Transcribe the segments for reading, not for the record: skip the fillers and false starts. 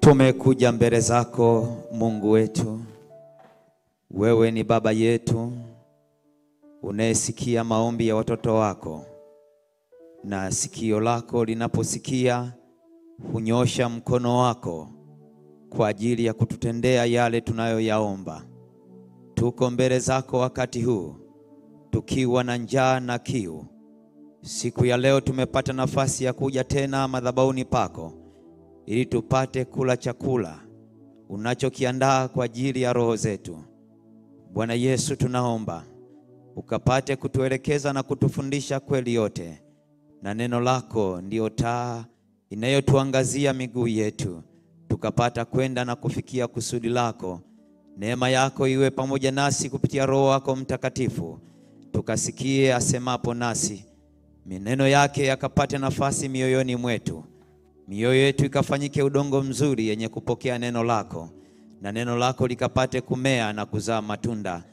Tumekuja mbele zako Mungu wetu. Wewe ni baba yetu, unayesikia maombi ya watoto wako, na sikio lako linaposikia hunyosha mkono wako kwa ajili ya kututendea yale tunayoyaomba. Tuko mbele zako wakati huu tukiwa na njaa na kiu. Siku ya leo tumepata nafasi ya kuja tena madhabahuni pako ili tupate kula chakula unachokiandaa kwa ajili ya roho zetu. Bwana Yesu, tunaomba ukapate kutuelekeza na kutufundisha kweli yote, na neno lako ndio taa inayotuangazia miguu yetu, tukapata kwenda na kufikia kusudi lako. Neema yako iwe pamoja nasi kupitia Roho wako Mtakatifu, tukasikie asemapo nasi, maneno yake yakapate nafasi mioyoni mwetu. Mioyo yetu ikafanyike udongo mzuri yenye kupokea neno lako, na neno lako likapate kumea na kuzaa matunda,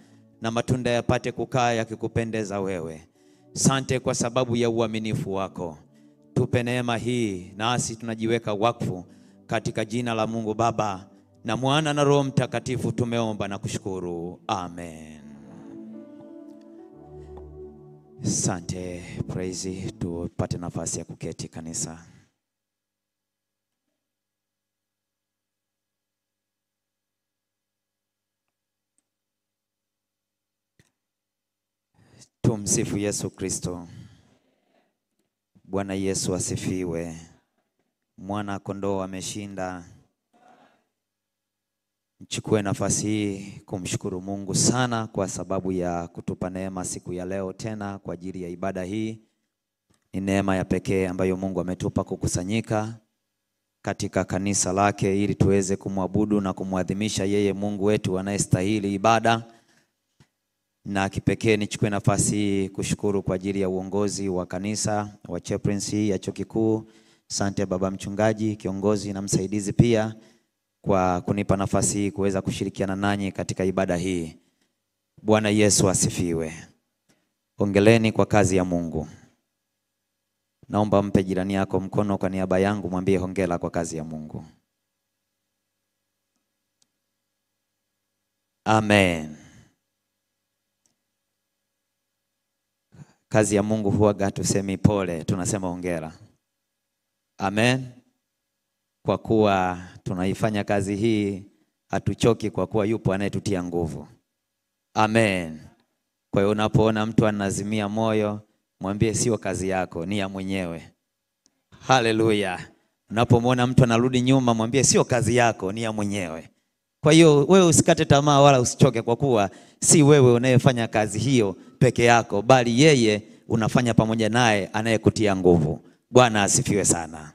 na matunda yapate kukaa yakikupendeza wewe. Sante kwa sababu ya uaminifu wako. Tupe neema hii, nasi tunajiweka wakfu katika jina la Mungu Baba na Mwana na Roho Mtakatifu tumeomba na kushukuru. Amen. Sante, praise. Tupate nafasi ya kuketi kanisa. Tumsifu Yesu Kristo. Bwana Yesu asifiwe. Mwana kondoo ameshinda. Nichukue nafasi hii kumshukuru Mungu sana kwa sababu ya kutupa neema siku ya leo tena kwa ajili ya ibada hii. Ni neema ya pekee ambayo Mungu ametupa kukusanyika katika kanisa lake ili tuweze kumwabudu na kumwadhimisha yeye Mungu wetu anayestahili ibada. Na kipekee nichukue nafasi hii kushukuru kwa ajili ya uongozi wa kanisa wa chaplaincy ya Chuo Kikuu. Asante baba mchungaji, kiongozi na msaidizi pia kwa kunipa nafasi hii kuweza kushirikiana nanyi katika ibada hii. Bwana Yesu asifiwe. Hongereni kwa kazi ya Mungu. Naomba mpe jirani yako mkono kwa niaba yangu, mwambie hongera kwa kazi ya Mungu. Amen. Kazi ya Mungu huwaga tusemi pole, tunasema hongera. Amen. Kwa kuwa tunaifanya kazi hii hatuchoki, kwa kuwa yupo anayetutia nguvu. Amen. Kwa hiyo unapoona mtu anazimia moyo, mwambie sio kazi yako, ni ya mwenyewe. Haleluya. Unapomwona mtu anarudi nyuma, mwambie sio kazi yako, ni ya mwenyewe. Kwa hiyo wewe usikate tamaa wala usichoke, kwa kuwa si wewe unayefanya kazi hiyo peke yako, bali yeye unafanya pamoja naye anayekutia nguvu. Bwana asifiwe sana.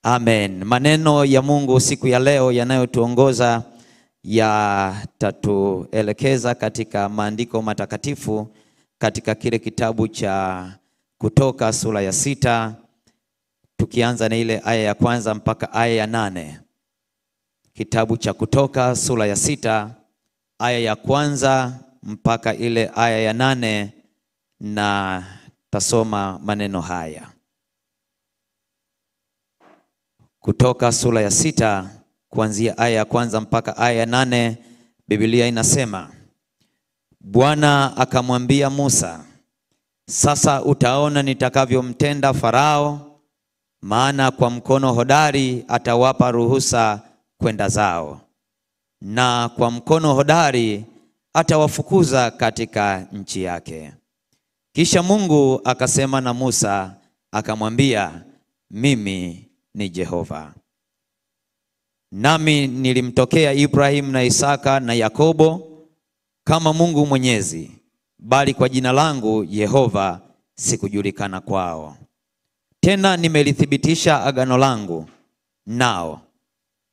Amen. Maneno ya Mungu siku ya leo yanayotuongoza yatatuelekeza katika maandiko matakatifu katika kile kitabu cha Kutoka sura ya 6, tukianza na ile aya ya kwanza mpaka aya ya 8. Kitabu cha Kutoka sura ya 6 aya ya kwanza mpaka ile aya ya 8, na tasoma maneno haya. Kutoka sura ya 6 kuanzia aya ya kwanza mpaka aya ya 8, Biblia inasema, Bwana akamwambia Musa, sasa utaona nitakavyomtenda Farao, maana kwa mkono hodari atawapa ruhusa kwenda zao, na kwa mkono hodari atawafukuza katika nchi yake. Kisha Mungu akasema na Musa akamwambia, mimi ni Jehova. Nami nilimtokea Ibrahim na Isaka na Yakobo kama Mungu Mwenyezi, bali kwa jina langu Yehova sikujulikana kwao. Tena nimelithibitisha agano langu nao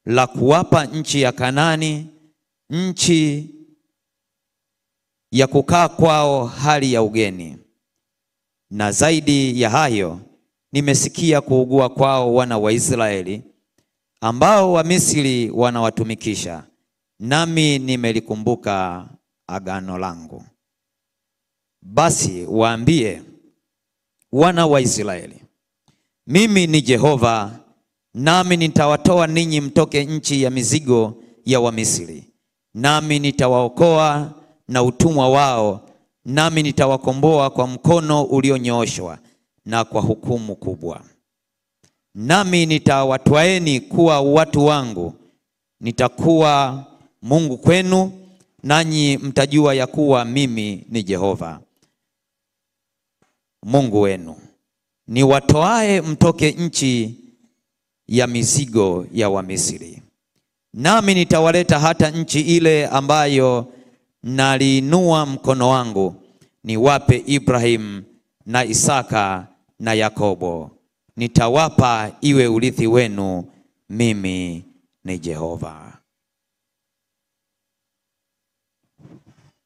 la kuwapa nchi ya Kanaani, nchi ya kukaa kwao hali ya ugeni. Na zaidi ya hayo, nimesikia kuugua kwao wana wa Israeli, ambao wa Misri wanawatumikisha, nami nimelikumbuka agano langu. Basi waambie wana wa Israeli, mimi ni Jehova nami nitawatoa ninyi mtoke nchi ya mizigo ya Wamisri, nami nitawaokoa na utumwa wao, nami nitawakomboa kwa mkono ulionyooshwa na kwa hukumu kubwa. Nami nitawatwaeni kuwa watu wangu, nitakuwa Mungu kwenu, nanyi mtajua ya kuwa mimi ni Jehova Mungu wenu, niwatoae mtoke nchi ya mizigo ya Wamisri. Nami nitawaleta hata nchi ile ambayo naliinua mkono wangu niwape Ibrahim na Isaka na Yakobo. Nitawapa iwe urithi wenu, mimi ni Jehova.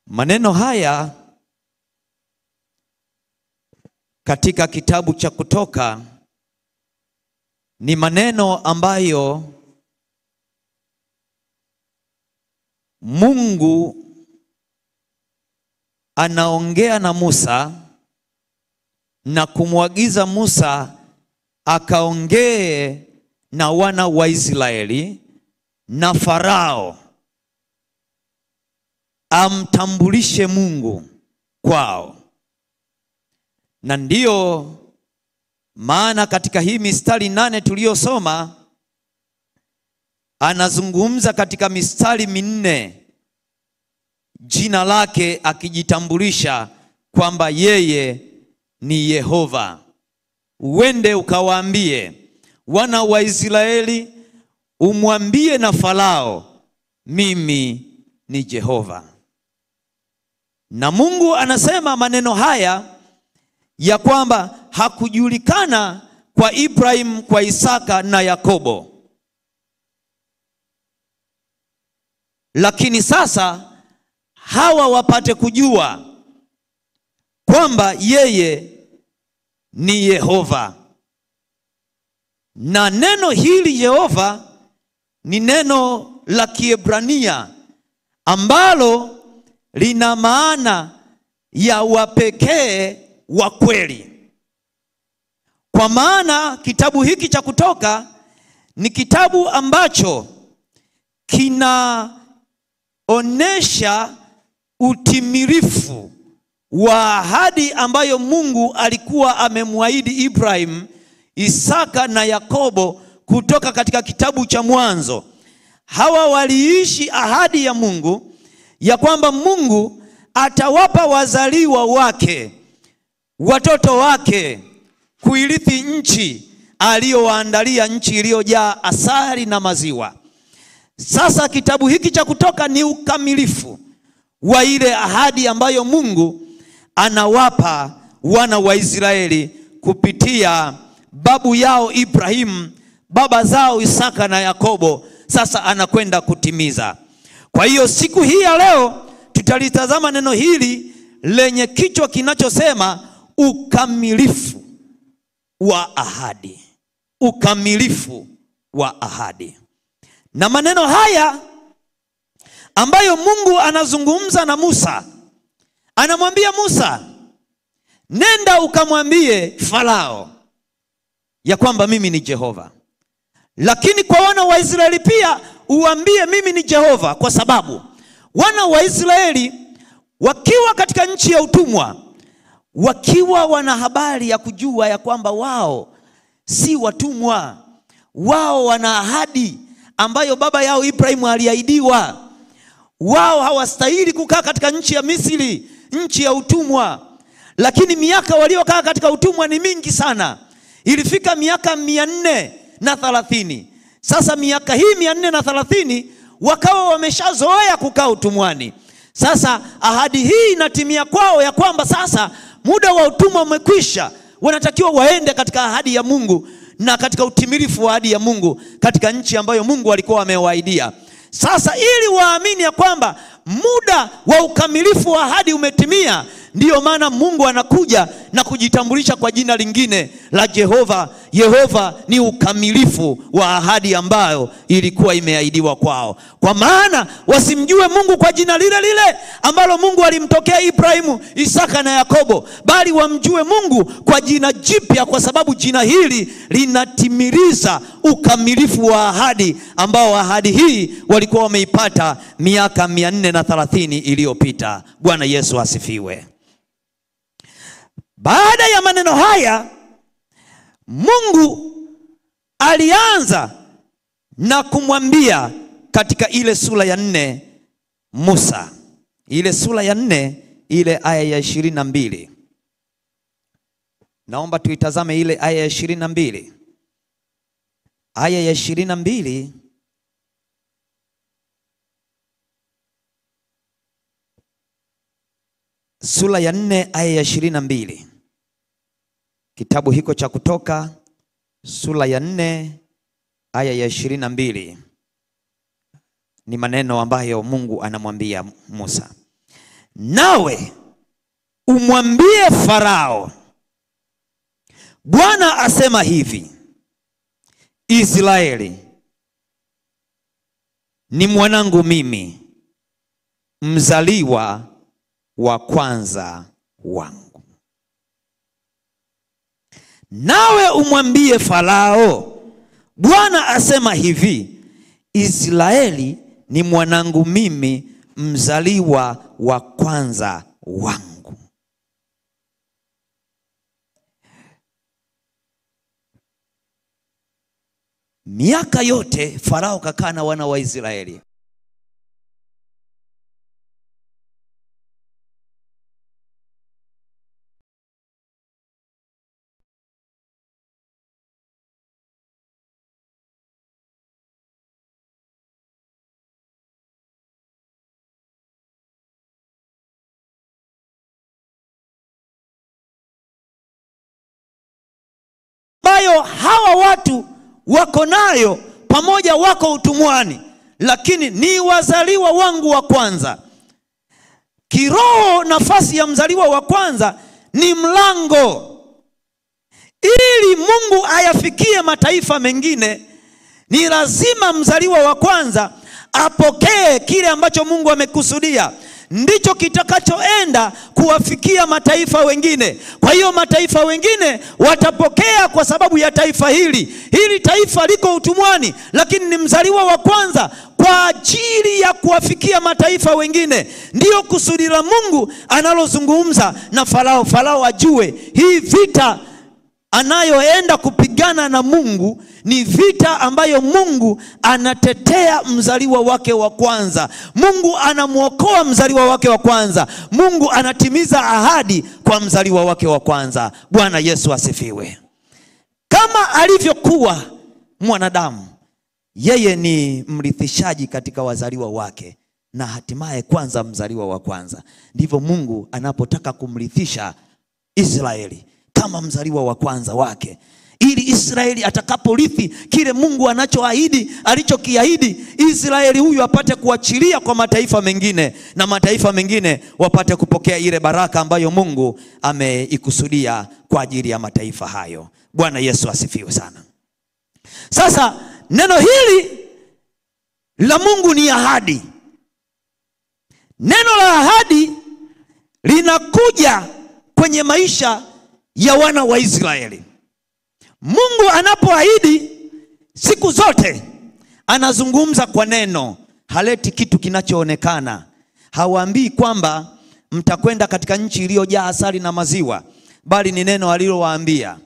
Maneno haya katika kitabu cha Kutoka ni maneno ambayo Mungu anaongea na Musa na kumwagiza Musa akaongee na wana wa Israeli na Farao, amtambulishe Mungu kwao. Na ndiyo maana katika hii mistari 8 tuliyosoma, anazungumza katika mistari 4 jina lake, akijitambulisha kwamba yeye ni Yehova. Uende ukawaambie wana wa Israeli, umwambie na Farao, mimi ni Jehova. Na Mungu anasema maneno haya ya kwamba hakujulikana kwa Ibrahim, kwa Isaka na Yakobo, lakini sasa hawa wapate kujua kwamba yeye ni Yehova. Na neno hili Yehova ni neno la Kiebrania ambalo lina maana ya wapekee wa kweli. Kwa maana kitabu hiki cha Kutoka ni kitabu ambacho kinaonesha utimilifu wa ahadi ambayo Mungu alikuwa amemwahidi Ibrahim, Isaka na Yakobo kutoka katika kitabu cha Mwanzo. Hawa waliishi ahadi ya Mungu ya kwamba Mungu atawapa wazaliwa wake, watoto wake, kuirithi nchi aliyowaandalia, nchi iliyojaa asali na maziwa. Sasa kitabu hiki cha Kutoka ni ukamilifu wa ile ahadi ambayo Mungu anawapa wana wa Israeli kupitia babu yao Ibrahim, baba zao Isaka na Yakobo. Sasa anakwenda kutimiza. Kwa hiyo siku hii ya leo tutalitazama neno hili lenye kichwa kinachosema ukamilifu wa ahadi. Ukamilifu wa ahadi. Na maneno haya ambayo Mungu anazungumza na Musa, anamwambia Musa, nenda ukamwambie Farao ya kwamba mimi ni Jehova. Lakini kwa wana wa Israeli pia uambie mimi ni Jehova, kwa sababu wana wa Israeli wakiwa katika nchi ya utumwa, wakiwa wana habari ya kujua ya kwamba wao si watumwa, wao wana ahadi ambayo baba yao Ibrahimu aliahidiwa. Wao hawastahili kukaa katika nchi ya Misri, nchi ya utumwa. Lakini miaka waliokaa katika utumwa ni mingi sana. Ilifika miaka 430. Sasa miaka hii 430 wakawa wameshazoea kukaa utumwani. Sasa ahadi hii inatimia kwao ya kwamba sasa muda wa utumwa umekwisha. Wanatakiwa waende katika ahadi ya Mungu na katika utimilifu wa ahadi ya Mungu katika nchi ambayo Mungu alikuwa amewaahidia. Sasa ili waamini ya kwamba muda wa ukamilifu wa ahadi umetimia, Ndiyo maana Mungu anakuja na kujitambulisha kwa jina lingine la Jehova. Yehova ni ukamilifu wa ahadi ambayo ilikuwa imeahidiwa kwao. Kwa maana wasimjue Mungu kwa jina lile lile ambalo Mungu alimtokea Ibrahimu, Isaka na Yakobo, bali wamjue Mungu kwa jina jipya, kwa sababu jina hili linatimiliza ukamilifu wa ahadi ambao ahadi hii walikuwa wameipata miaka 430 iliyopita. Bwana Yesu asifiwe. Baada ya maneno haya, Mungu alianza na kumwambia katika ile sura ya 4 Musa. Ile sura ya 4, ile aya ya 22. Naomba tuitazame ile aya ya 22. Aya ya 22. Sura ya 4 aya ya 22. Kitabu hiko cha Kutoka sura ya 4 aya ya 22. Ni maneno ambayo Mungu anamwambia Musa. Nawe umwambie Farao, Bwana asema hivi, Israeli ni mwanangu mimi, mzaliwa wa kwanza wangu. Nawe umwambie Farao, Bwana asema hivi, Israeli ni mwanangu mimi, mzaliwa wa kwanza wangu. Miaka yote Farao kakaa na wana wa Israeli. Bayo hawa watu wako nayo pamoja, wako utumwani, lakini ni wazaliwa wangu wa kwanza. Kiroho, nafasi ya mzaliwa wa kwanza ni mlango. Ili Mungu ayafikie mataifa mengine, ni lazima mzaliwa wa kwanza apokee kile ambacho Mungu amekusudia. Ndicho kitakachoenda kuwafikia mataifa wengine. Kwa hiyo mataifa wengine watapokea kwa sababu ya taifa hili. Hili taifa liko utumwani, lakini ni mzaliwa wa kwanza kwa ajili ya kuwafikia mataifa wengine. Ndiyo kusudi la Mungu analozungumza na Farao. Farao ajue hii vita anayoenda kupigana na Mungu ni vita ambayo Mungu anatetea mzaliwa wake wa kwanza. Mungu anamuokoa mzaliwa wake wa kwanza. Mungu anatimiza ahadi kwa mzaliwa wake wa kwanza. Bwana Yesu asifiwe. Kama alivyokuwa mwanadamu, yeye ni mrithishaji katika wazaliwa wake, na hatimaye kwanza mzaliwa wa kwanza. Ndivyo Mungu anapotaka kumrithisha Israeli kama mzaliwa wa kwanza wake, ili Israeli atakaporithi kile Mungu anachoahidi, alichokiahidi, Israeli huyu apate kuachilia kwa mataifa mengine, na mataifa mengine wapate kupokea ile baraka ambayo Mungu ameikusudia kwa ajili ya mataifa hayo. Bwana Yesu asifiwe sana. Sasa neno hili la Mungu ni ahadi. Neno la ahadi linakuja kwenye maisha ya wana wa Israeli. Mungu anapoahidi siku zote anazungumza kwa neno. Haleti kitu kinachoonekana. Hawaambii kwamba mtakwenda katika nchi iliyojaa asali na maziwa, bali ni neno alilowaambia.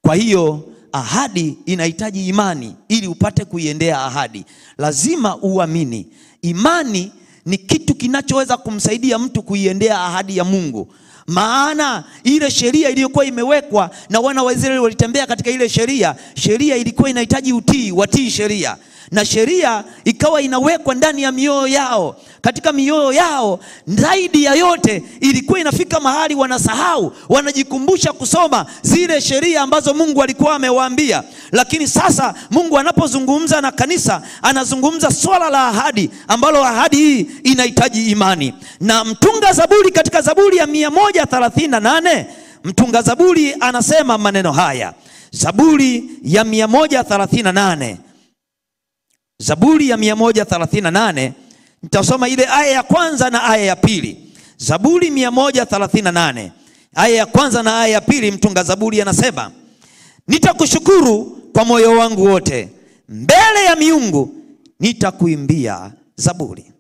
Kwa hiyo ahadi inahitaji imani ili upate kuiendea ahadi. Lazima uamini. Imani ni kitu kinachoweza kumsaidia mtu kuiendea ahadi ya Mungu. Maana ile sheria iliyokuwa imewekwa na wana wa Israeli walitembea katika ile sheria. Sheria ilikuwa inahitaji utii, watii sheria. na sheria ikawa inawekwa ndani ya mioyo yao. Katika mioyo yao zaidi ya yote ilikuwa inafika mahali wanasahau, wanajikumbusha kusoma zile sheria ambazo Mungu alikuwa amewaambia. Lakini sasa Mungu anapozungumza na kanisa, anazungumza swala la ahadi, ambalo ahadi hii inahitaji imani. Na mtunga zaburi katika Zaburi ya 138, mtunga zaburi anasema maneno haya. Zaburi ya 138, Zaburi ya 138, nitasoma ile aya ya kwanza na aya ya pili. Zaburi 138 aya ya kwanza na aya ya pili, mtunga zaburi anasema, nitakushukuru kwa moyo wangu wote, mbele ya miungu nitakuimbia zaburi.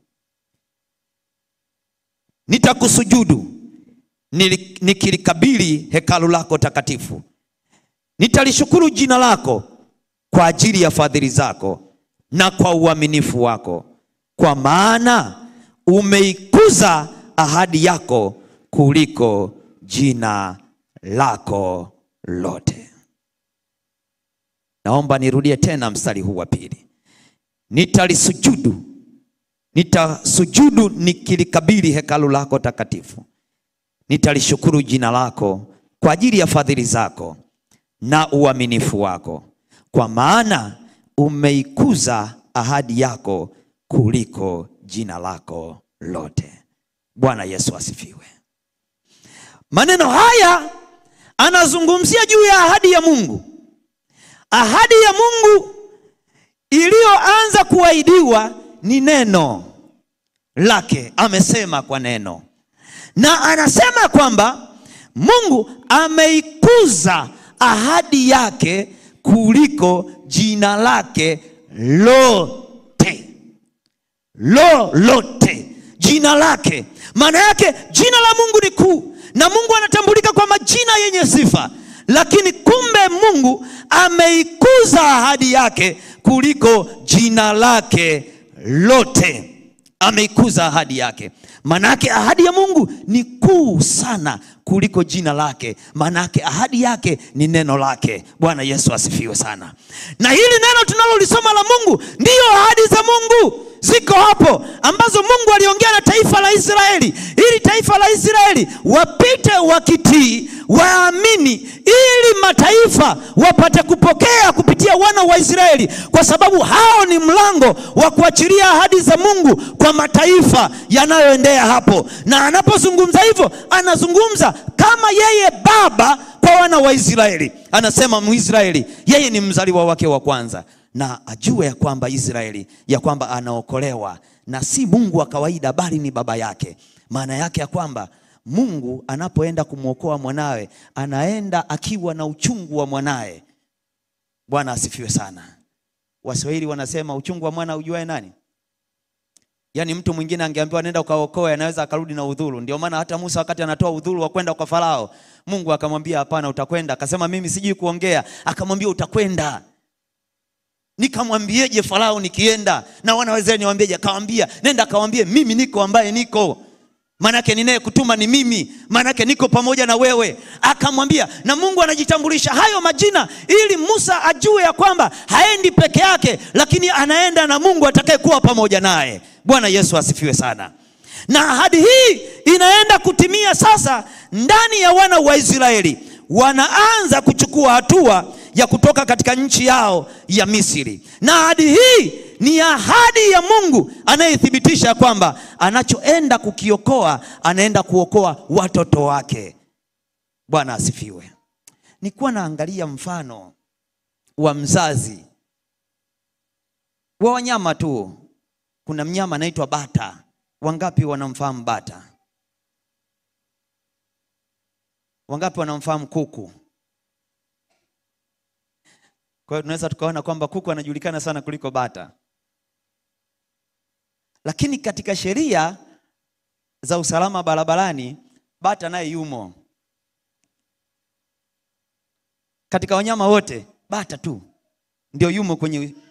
Nitakusujudu nikilikabili hekalu lako takatifu. Nitalishukuru jina lako kwa ajili ya fadhili zako na kwa uaminifu wako, kwa maana umeikuza ahadi yako kuliko jina lako lote. Naomba nirudie tena mstari huu wa pili. Nitasujudu nikilikabili hekalu lako takatifu. Nitalishukuru jina lako kwa ajili ya fadhili zako na uaminifu wako, kwa maana umeikuza ahadi yako kuliko jina lako lote. Bwana Yesu asifiwe. Maneno haya anazungumzia juu ya ahadi ya Mungu. Ahadi ya Mungu iliyoanza kuahidiwa ni neno lake. Amesema kwa neno, na anasema kwamba Mungu ameikuza ahadi yake kuliko jina lake lote. Lote, jina lake. Maana yake jina la Mungu ni kuu, na Mungu anatambulika kwa majina yenye sifa. Lakini kumbe Mungu ameikuza ahadi yake kuliko jina lake lote. Ameikuza ahadi yake. Manake ahadi ya Mungu ni kuu sana kuliko jina lake. Manake ahadi yake ni neno lake. Bwana Yesu asifiwe sana. Na hili neno tunalolisoma la Mungu, ndiyo ahadi za Mungu ziko hapo, ambazo Mungu aliongea na taifa la Israeli, ili taifa la Israeli wapite wakitii, waamini, ili mataifa wapate kupokea kupitia wana wa Israeli, kwa sababu hao ni mlango wa kuachilia ahadi za Mungu kwa mataifa yanayoendea hapo. Na anapozungumza hivyo, anazungumza kama yeye baba kwa wana wa Israeli. Anasema Mwisraeli yeye ni mzaliwa wake wa kwanza, na ajue ya kwamba Israeli ya kwamba anaokolewa na si Mungu wa kawaida, bali ni baba yake. Maana yake ya kwamba Mungu anapoenda kumuokoa mwanawe, anaenda akiwa na uchungu wa mwanae. Bwana asifiwe sana. Waswahili wanasema uchungu wa mwana ujuae nani? Yaani mtu mwingine angeambiwa nenda ukaokoe, anaweza akarudi na udhuru. Ndio maana hata Musa wakati anatoa udhuru wa kwenda kwa Farao, Mungu akamwambia hapana, utakwenda. Akasema mimi sijui kuongea. Akamwambia utakwenda. Nikamwambieje Farao nikienda? Na wana wa Israeli niwaambieje? Akamwambia nenda kawaambie mimi niko ambaye niko. Manake ninaye kutuma ni mimi, manake niko pamoja na wewe. Akamwambia, na Mungu anajitambulisha hayo majina ili Musa ajue ya kwamba haendi peke yake, lakini anaenda na Mungu atakayekuwa pamoja naye. Bwana Yesu asifiwe sana. Na ahadi hii inaenda kutimia sasa ndani ya wana wa Israeli. Wanaanza kuchukua hatua ya kutoka katika nchi yao ya Misri. Na ahadi hii ni ahadi ya Mungu anayethibitisha kwamba anachoenda kukiokoa, anaenda kuokoa watoto wake. Bwana asifiwe. Nilikuwa naangalia mfano wa mzazi wa wanyama tu. Kuna mnyama anaitwa bata. Wangapi wanamfahamu bata? Wangapi wanamfahamu kuku? Kwa hiyo tunaweza tukaona kwamba kuku anajulikana sana kuliko bata. Lakini katika sheria za usalama barabarani, bata naye yumo. Katika wanyama wote, bata tu ndio yumo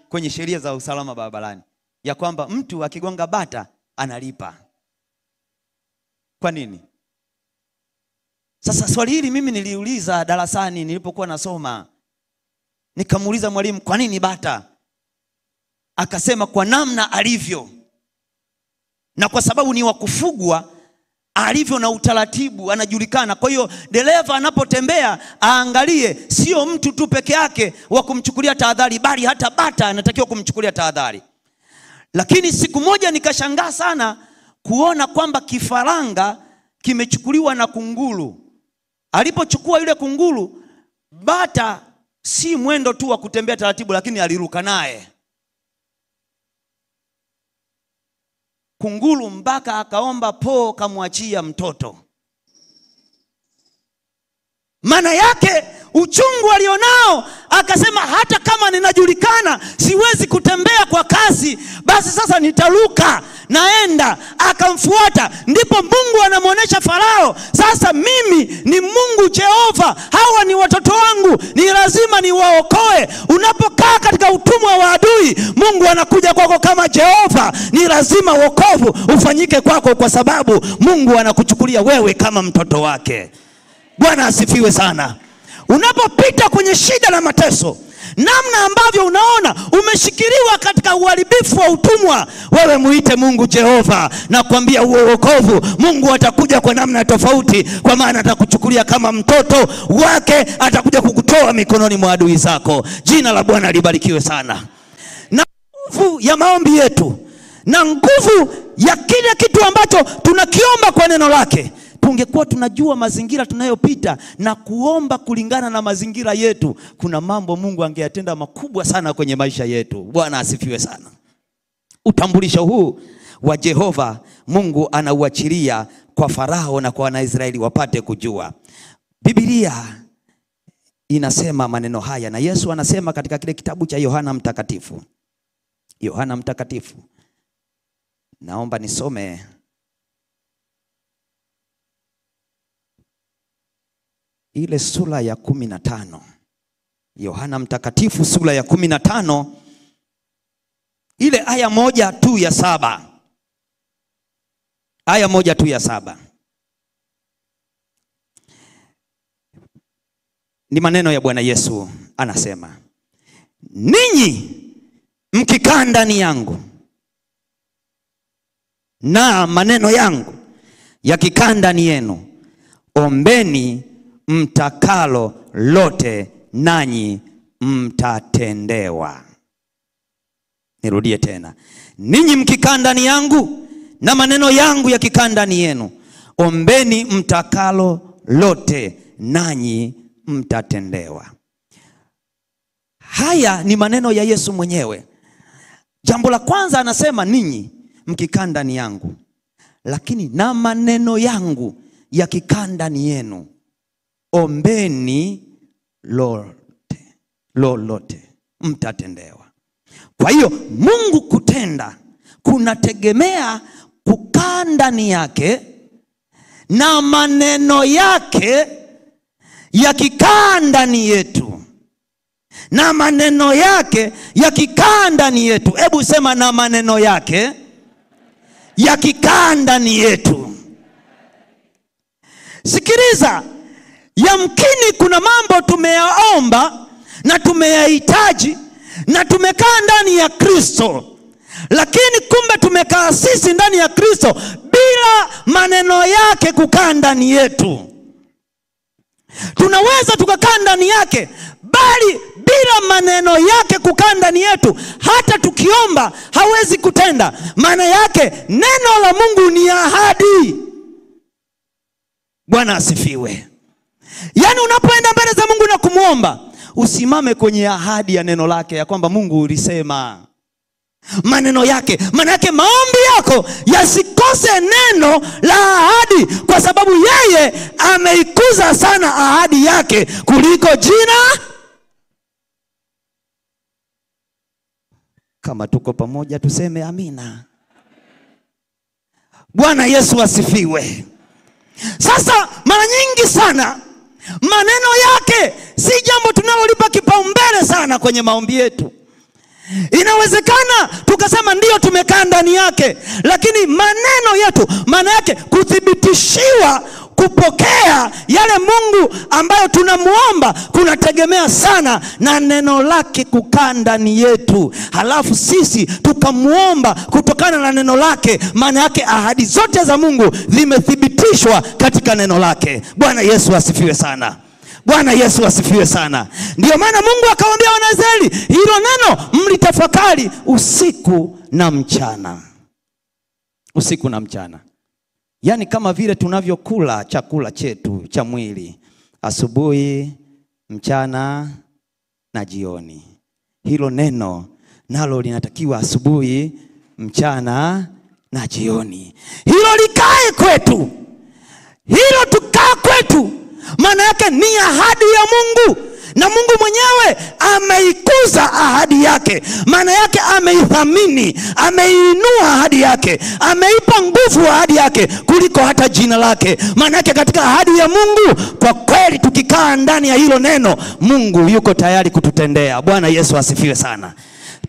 kwenye sheria za usalama barabarani, ya kwamba mtu akigonga bata analipa. Kwa nini? Sasa swali hili mimi niliuliza darasani nilipokuwa nasoma. Nikamuuliza mwalimu, kwa nini bata? akasema kwa namna alivyo, na kwa sababu ni wa kufugwa, alivyo na utaratibu anajulikana. Kwa hiyo dereva anapotembea aangalie sio mtu tu peke yake wa kumchukulia tahadhari, bali hata bata anatakiwa kumchukulia tahadhari. Lakini siku moja nikashangaa sana kuona kwamba kifaranga kimechukuliwa na kunguru. Alipochukua yule kunguru, bata si mwendo tu wa kutembea taratibu, lakini aliruka naye. Kunguru mpaka akaomba po kamwachia mtoto. Maana yake uchungu alionao, akasema hata kama ninajulikana siwezi kutembea kwa kasi, basi sasa nitaruka, naenda. Akamfuata. Ndipo Mungu anamuonesha Farao, sasa mimi ni Mungu Jehova, hawa ni watoto wangu, ni lazima niwaokoe. Unapokaa katika utumwa wa adui, Mungu anakuja kwako kama Jehova, ni lazima wokovu ufanyike kwako, kwa sababu Mungu anakuchukulia wewe kama mtoto wake. Bwana asifiwe sana. Unapopita kwenye shida na mateso, namna ambavyo unaona umeshikiliwa katika uharibifu wa utumwa, wewe muite Mungu Jehova na kuambia huo wokovu. Mungu atakuja kwa namna tofauti, kwa maana atakuchukulia kama mtoto wake, atakuja kukutoa mikononi mwa adui zako. Jina la Bwana libarikiwe sana. Na nguvu ya maombi yetu na nguvu ya kile kitu ambacho tunakiomba kwa neno lake, tungekuwa tunajua mazingira tunayopita na kuomba kulingana na mazingira yetu, kuna mambo Mungu angeyatenda makubwa sana kwenye maisha yetu. Bwana asifiwe sana. Utambulisho huu wa Jehova Mungu anauachilia kwa Farao na kwa Wanaisraeli wapate kujua. Biblia inasema maneno haya, na Yesu anasema katika kile kitabu cha Yohana Mtakatifu. Yohana Mtakatifu. Naomba nisome ile sura ya 15. Yohana Mtakatifu sura ya 15, ile aya moja tu ya 7. Aya moja tu ya 7. Ni maneno ya Bwana Yesu, anasema, ninyi mkikaa ndani yangu na maneno yangu yakikaa ndani yenu, ombeni mtakalo lote, nanyi mtatendewa. Nirudie tena. Ninyi mkikaa ndani yangu na maneno yangu yakikaa ndani yenu, ombeni mtakalo lote, nanyi mtatendewa. Haya ni maneno ya Yesu mwenyewe. Jambo la kwanza anasema ninyi mkikaa ndani yangu, lakini na maneno yangu yakikaa ndani yenu, ombeni lolote, mtatendewa. Kwa hiyo Mungu kutenda kunategemea kukaa ndani yake, na maneno yake yakikaa ndani yetu. Na maneno yake yakikaa ndani yetu. Hebu sema, na maneno yake yakikaa ndani yetu. Sikiliza, yamkini kuna mambo tumeyaomba na tumeyahitaji na tumekaa ndani ya Kristo, lakini kumbe tumekaa sisi ndani ya Kristo bila maneno yake kukaa ndani yetu. Tunaweza tukakaa ndani yake, bali bila maneno yake kukaa ndani yetu, hata tukiomba hawezi kutenda. Maana yake neno la Mungu ni ahadi. Bwana asifiwe. Yaani unapoenda mbele za Mungu na kumuomba, usimame kwenye ahadi ya neno lake ya kwamba Mungu ulisema. Maneno yake, maana yake maombi yako yasikose neno la ahadi, kwa sababu yeye ameikuza sana ahadi yake kuliko jina. Kama tuko pamoja tuseme amina. Bwana Yesu asifiwe. Sasa mara nyingi sana maneno yake si jambo tunalolipa kipaumbele sana kwenye maombi yetu. Inawezekana tukasema ndio tumekaa ndani yake, lakini maneno yetu, maana yake kuthibitishiwa kupokea yale Mungu ambayo tunamuomba kunategemea sana na neno lake kukaa ndani yetu. Halafu sisi tukamuomba kutokana na neno lake. Maana yake ahadi zote za Mungu zimethibitishwa katika neno lake. Bwana Yesu asifiwe sana. Bwana Yesu asifiwe sana. Ndio maana Mungu akamwambia Wanaisraeli, hilo neno mlitafakari usiku na mchana. Usiku na mchana. Yaani kama vile tunavyokula chakula chetu cha mwili, asubuhi, mchana na jioni. Hilo neno nalo linatakiwa asubuhi, mchana na jioni. Hilo likae kwetu. Hilo tukaa kwetu. Maana yake ni ahadi ya Mungu. Na Mungu mwenyewe ameikuza ahadi yake. Maana yake ameithamini, ameinua ahadi yake, ameipa nguvu ahadi yake kuliko hata jina lake. Maana yake katika ahadi ya Mungu, kwa kweli tukikaa ndani ya hilo neno, Mungu yuko tayari kututendea. Bwana Yesu asifiwe sana.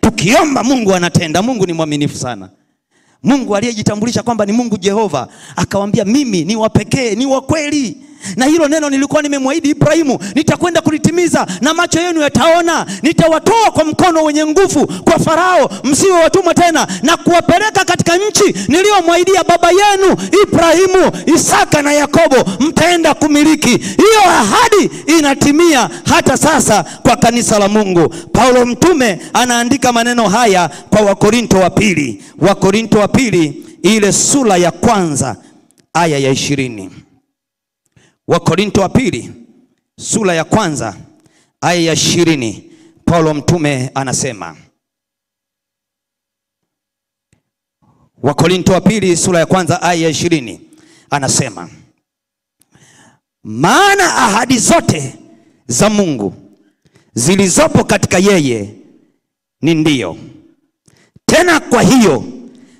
Tukiomba Mungu anatenda. Mungu ni mwaminifu sana. Mungu aliyejitambulisha kwamba ni Mungu Jehova, akawaambia mimi ni wa pekee, ni wa kweli. Na hilo neno nilikuwa nimemwahidi Ibrahimu, nitakwenda kulitimiza na macho yenu yataona. Nitawatoa kwa mkono wenye nguvu kwa Farao, msiwe watumwa tena, na kuwapeleka katika nchi niliyomwahidia baba yenu Ibrahimu, Isaka na Yakobo, mtaenda kumiliki. Hiyo ahadi inatimia hata sasa kwa kanisa la Mungu. Paulo mtume anaandika maneno haya kwa Wakorinto wa pili. Wakorinto wa pili ile sura ya kwanza aya ya 20. Wakorinto wa pili sura ya kwanza aya ya 20. Paulo mtume anasema. Wakorinto wa pili sura ya kwanza aya ya 20 anasema, maana ahadi zote za Mungu zilizopo katika yeye ni ndio. Tena kwa hiyo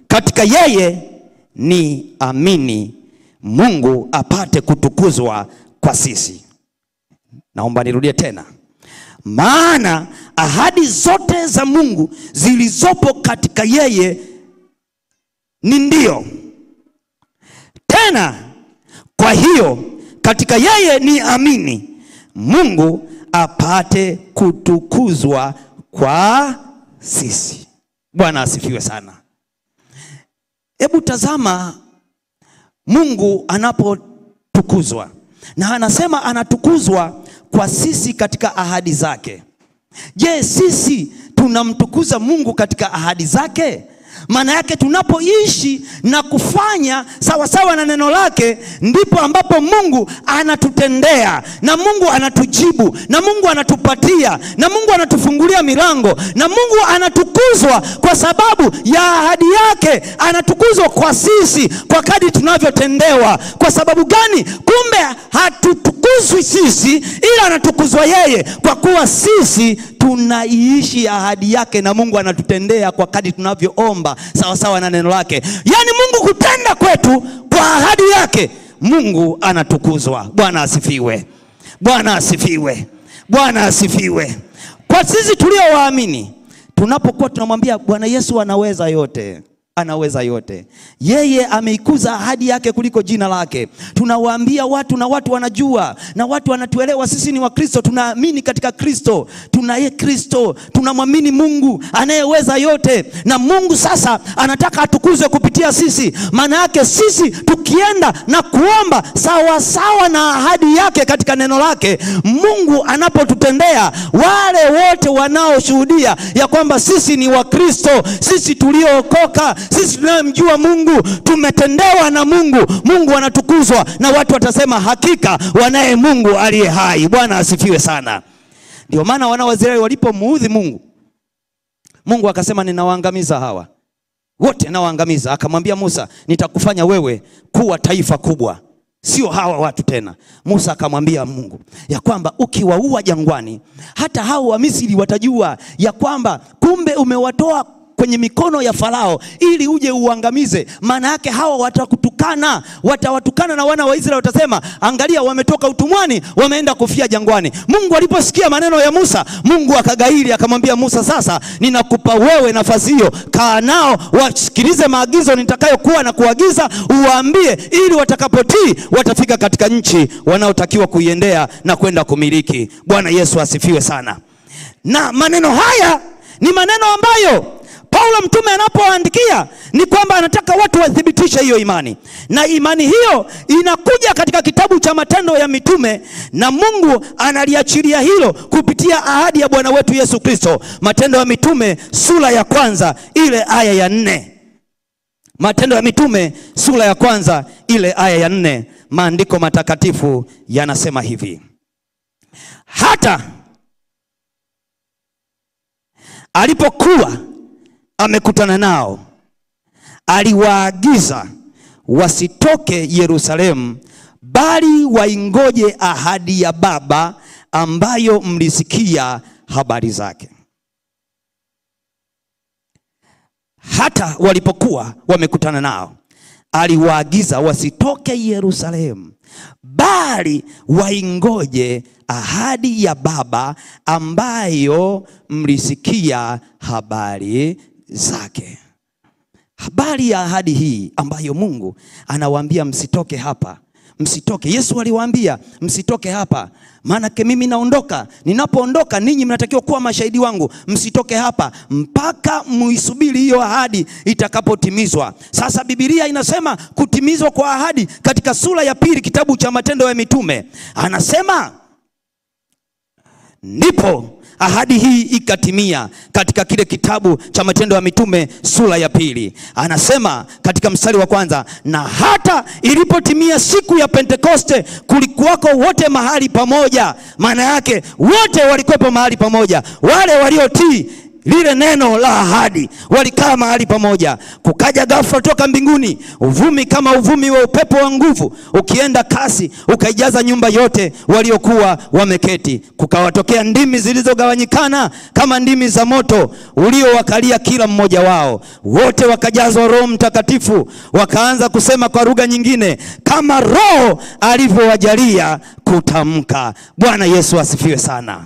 katika yeye ni amini, Mungu apate kutukuzwa kwa sisi. Naomba nirudie tena. Maana ahadi zote za Mungu zilizopo katika yeye ni ndio. Tena kwa hiyo katika yeye ni amini, Mungu apate kutukuzwa kwa sisi. Bwana asifiwe sana. Hebu tazama Mungu anapotukuzwa. Na anasema anatukuzwa kwa sisi katika ahadi zake. Je, sisi tunamtukuza Mungu katika ahadi zake? Maana yake tunapoishi na kufanya sawa sawa na neno lake, ndipo ambapo Mungu anatutendea, na Mungu anatujibu, na Mungu anatupatia, na Mungu anatufungulia milango, na Mungu anatukuzwa kwa sababu ya ahadi yake. Anatukuzwa kwa sisi kwa kadri tunavyotendewa. Kwa sababu gani? Kumbe hatutukuzwi sisi, ila anatukuzwa yeye, kwa kuwa sisi tunaiishi ahadi yake, na Mungu anatutendea kwa kadri tunavyoomba sawa sawa na neno lake. Yaani Mungu kutenda kwetu kwa ahadi yake, Mungu anatukuzwa. Bwana asifiwe. Bwana asifiwe. Bwana asifiwe. Kwa sisi tuliowaamini, tunapokuwa tunamwambia Bwana Yesu anaweza yote, anaweza yote, yeye ameikuza ahadi yake kuliko jina lake. Tunawaambia watu na watu wanajua, na watu wanatuelewa sisi ni wa Kristo, tunaamini katika Kristo, tunaye Kristo, tunamwamini Mungu anayeweza yote. Na Mungu sasa anataka atukuzwe kupitia sisi. Maana yake sisi tukienda na kuomba sawa sawa na ahadi yake katika neno lake, Mungu anapotutendea, wale wote wanaoshuhudia ya kwamba sisi ni wa Kristo, sisi tuliookoka, sisi tunayemjua Mungu, tumetendewa na Mungu, Mungu anatukuzwa, na watu watasema hakika wanaye Mungu aliye hai. Bwana asifiwe sana. Ndio maana wana wa Israeli walipomuudhi Mungu, Mungu akasema ninawaangamiza hawa wote, nawaangamiza. Akamwambia Musa, nitakufanya wewe kuwa taifa kubwa, sio hawa watu tena. Musa akamwambia Mungu ya kwamba ukiwaua jangwani, hata hao wa Misri watajua ya kwamba kumbe umewatoa kwenye mikono ya Farao ili uje uangamize. Maana yake hawa watawatukana na wana wa Israeli watasema, angalia wametoka utumwani wameenda kufia jangwani. Mungu aliposikia maneno ya Musa, Mungu akagairi akamwambia Musa, sasa ninakupa wewe nafasi hiyo, kaa nao wasikilize maagizo nitakayokuwa na kuagiza, uwaambie ili watakapotii watafika katika nchi wanaotakiwa kuiendea na kwenda kumiliki. Bwana Yesu asifiwe sana. Na maneno haya ni maneno ambayo Paulo mtume anapoandikia ni kwamba anataka watu wathibitishe hiyo imani. Na imani hiyo inakuja katika kitabu cha Matendo ya Mitume, na Mungu analiachilia hilo kupitia ahadi ya Bwana wetu Yesu Kristo. Matendo ya Mitume sura ya 1 ile aya ya 4. Matendo ya Mitume sura ya 1 ile aya ya 4, maandiko matakatifu yanasema hivi: hata alipokuwa amekutana nao, aliwaagiza wasitoke Yerusalemu, bali waingoje ahadi ya Baba ambayo mlisikia habari zake. Hata walipokuwa wamekutana nao, aliwaagiza wasitoke Yerusalemu, bali waingoje ahadi ya Baba ambayo mlisikia habari zake. Habari ya ahadi hii ambayo Mungu anawaambia msitoke hapa, msitoke. Yesu aliwaambia msitoke hapa, maana mimi naondoka. Ninapoondoka ninyi mnatakiwa kuwa mashahidi wangu. Msitoke hapa mpaka muisubiri hiyo ahadi itakapotimizwa. Sasa Biblia inasema kutimizwa kwa ahadi katika sura ya 2 kitabu cha Matendo ya Mitume. Anasema ndipo ahadi hii ikatimia katika kile kitabu cha Matendo ya Mitume sura ya 2. Anasema katika mstari wa 1, na hata ilipotimia siku ya Pentekoste kulikuwako wote mahali pamoja. Maana yake wote walikuwepo mahali pamoja. Wale waliotii lile neno la ahadi walikaa mahali pamoja. Kukaja ghafla toka mbinguni uvumi kama uvumi wa upepo wa nguvu, ukienda kasi ukaijaza nyumba yote waliokuwa wameketi. Kukawatokea ndimi zilizogawanyikana kama ndimi za moto uliowakalia kila mmoja wao. Wote wakajazwa Roho Mtakatifu, wakaanza kusema kwa lugha nyingine kama Roho alivyowajalia kutamka. Bwana Yesu asifiwe sana.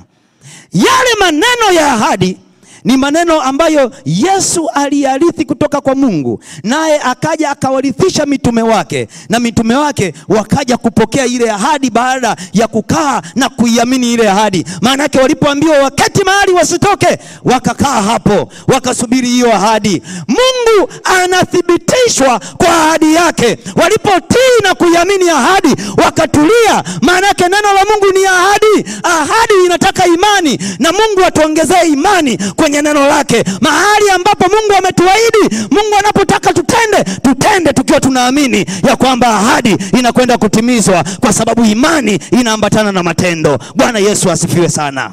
Yale maneno ya ahadi ni maneno ambayo Yesu aliarithi kutoka kwa Mungu, naye akaja akawarithisha mitume wake, na mitume wake wakaja kupokea ile ahadi baada ya kukaa na kuiamini ile ahadi. Maana yake walipoambiwa waketi mahali wasitoke, wakakaa hapo wakasubiri hiyo ahadi. Mungu anathibitishwa kwa ahadi yake. Walipotii na kuiamini ahadi wakatulia. Maana yake neno la Mungu ni ahadi. Ahadi inataka imani, na Mungu atuongezee imani kwenye neno lake. Mahali ambapo Mungu ametuahidi, Mungu anapotaka tutende tukiwa tunaamini ya kwamba ahadi inakwenda kutimizwa, kwa sababu imani inaambatana na matendo. Bwana Yesu asifiwe sana.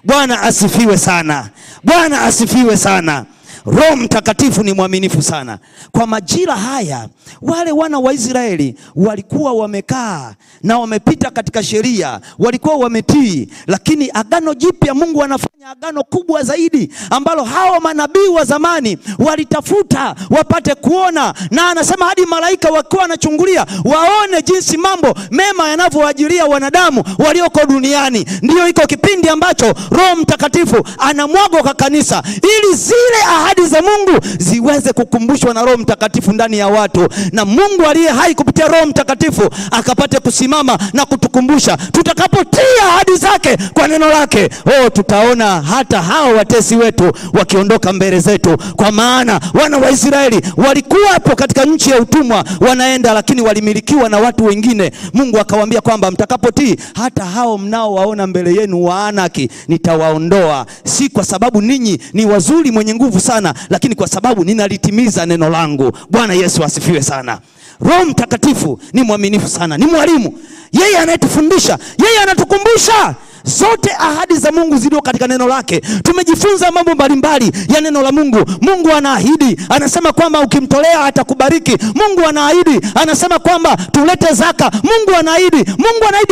Bwana asifiwe sana. Bwana asifiwe sana. Roho Mtakatifu ni mwaminifu sana. Kwa majira haya wale wana wa Israeli walikuwa wamekaa na wamepita katika sheria, walikuwa wametii, lakini agano jipya Mungu anafanya agano kubwa zaidi ambalo hao manabii wa zamani walitafuta wapate kuona. Na anasema hadi malaika wakiwa wanachungulia waone jinsi mambo mema yanavyoajilia wanadamu walioko duniani. Ndiyo iko kipindi ambacho Roho Mtakatifu anamwagwa kwa kanisa ili zile ahadi za Mungu ziweze kukumbushwa na Roho Mtakatifu ndani ya watu, na Mungu aliye hai kupitia Roho Mtakatifu akapate kusimama na kutukumbusha. Tutakapotii ahadi zake kwa neno lake, tutaona hata hao watesi wetu wakiondoka mbele zetu. Kwa maana wana wa Israeli walikuwa hapo katika nchi ya utumwa wanaenda, lakini walimilikiwa na watu wengine. Mungu akawaambia kwamba mtakapotii, hata hao mnaowaona mbele yenu waanaki nitawaondoa, si kwa sababu ninyi ni wazuri mwenye nguvu sana, lakini kwa sababu ninalitimiza neno langu. Bwana Yesu asifiwe sana. Roho Mtakatifu ni mwaminifu sana, ni mwalimu. Yeye anayetufundisha, yeye anatukumbusha. Zote ahadi za Mungu zilio katika neno lake. Tumejifunza mambo mbalimbali ya neno la Mungu. Mungu anaahidi, anasema kwamba ukimtolea atakubariki. Mungu anaahidi, anasema kwamba tulete zaka. Mungu anaahidi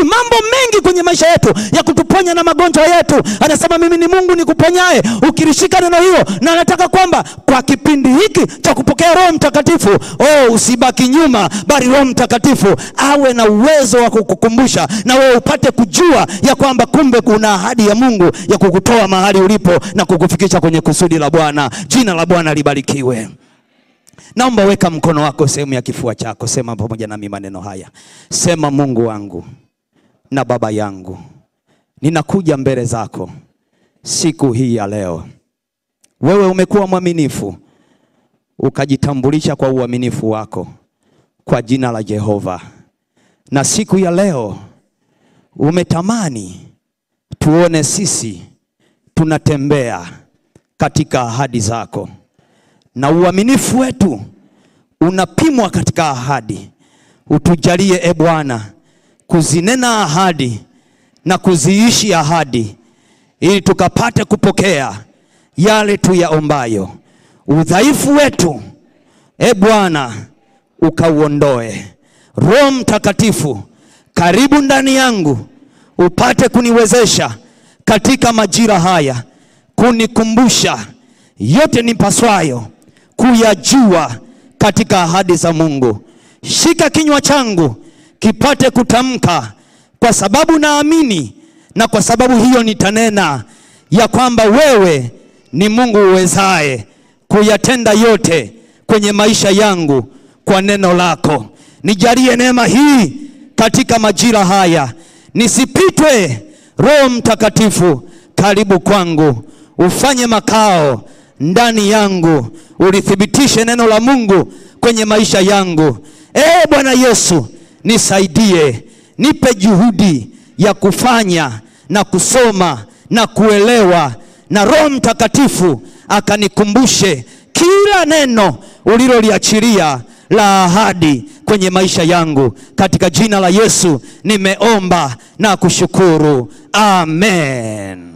mambo mengi kwenye maisha yetu ya kutuponya na magonjwa yetu. Anasema mimi ni Mungu nikuponyaye ukilishika neno hilo. Na anataka kwamba kwa kipindi hiki cha kupokea Roho Mtakatifu, usibaki nyuma, bali Roho Mtakatifu awe na uwezo wa kukukumbusha na wewe upate kujua ya kwamba kumbe kuna ahadi ya Mungu ya kukutoa mahali ulipo na kukufikisha kwenye kusudi la Bwana. Jina la Bwana libarikiwe. Naomba weka mkono wako sehemu ya kifua chako. Sema pamoja nami maneno haya. Sema, Mungu wangu na Baba yangu, ninakuja mbele zako siku hii ya leo. Wewe umekuwa mwaminifu, ukajitambulisha kwa uaminifu wako kwa jina la Jehova. Na siku ya leo umetamani tuone sisi tunatembea katika ahadi zako. Na uaminifu wetu unapimwa katika ahadi. Utujalie Bwana kuzinena ahadi na kuziishi ahadi, ili tukapate kupokea yale tuyaombayo. Udhaifu wetu Bwana ukauondoe. Roho Mtakatifu karibu ndani yangu, upate kuniwezesha katika majira haya, kunikumbusha yote nipaswayo kuyajua katika ahadi za Mungu. Shika kinywa changu kipate kutamka, kwa sababu naamini, na kwa sababu hiyo nitanena ya kwamba wewe ni Mungu uwezaye kuyatenda yote kwenye maisha yangu kwa neno lako. Nijalie neema hii katika majira haya, nisipitwe. Roho Mtakatifu karibu kwangu, ufanye makao ndani yangu, ulithibitishe neno la Mungu kwenye maisha yangu. Bwana Yesu, nisaidie, nipe juhudi ya kufanya na kusoma na kuelewa, na Roho Mtakatifu akanikumbushe kila neno uliloliachilia la ahadi kwenye maisha yangu. Katika jina la Yesu nimeomba na kushukuru. Amen.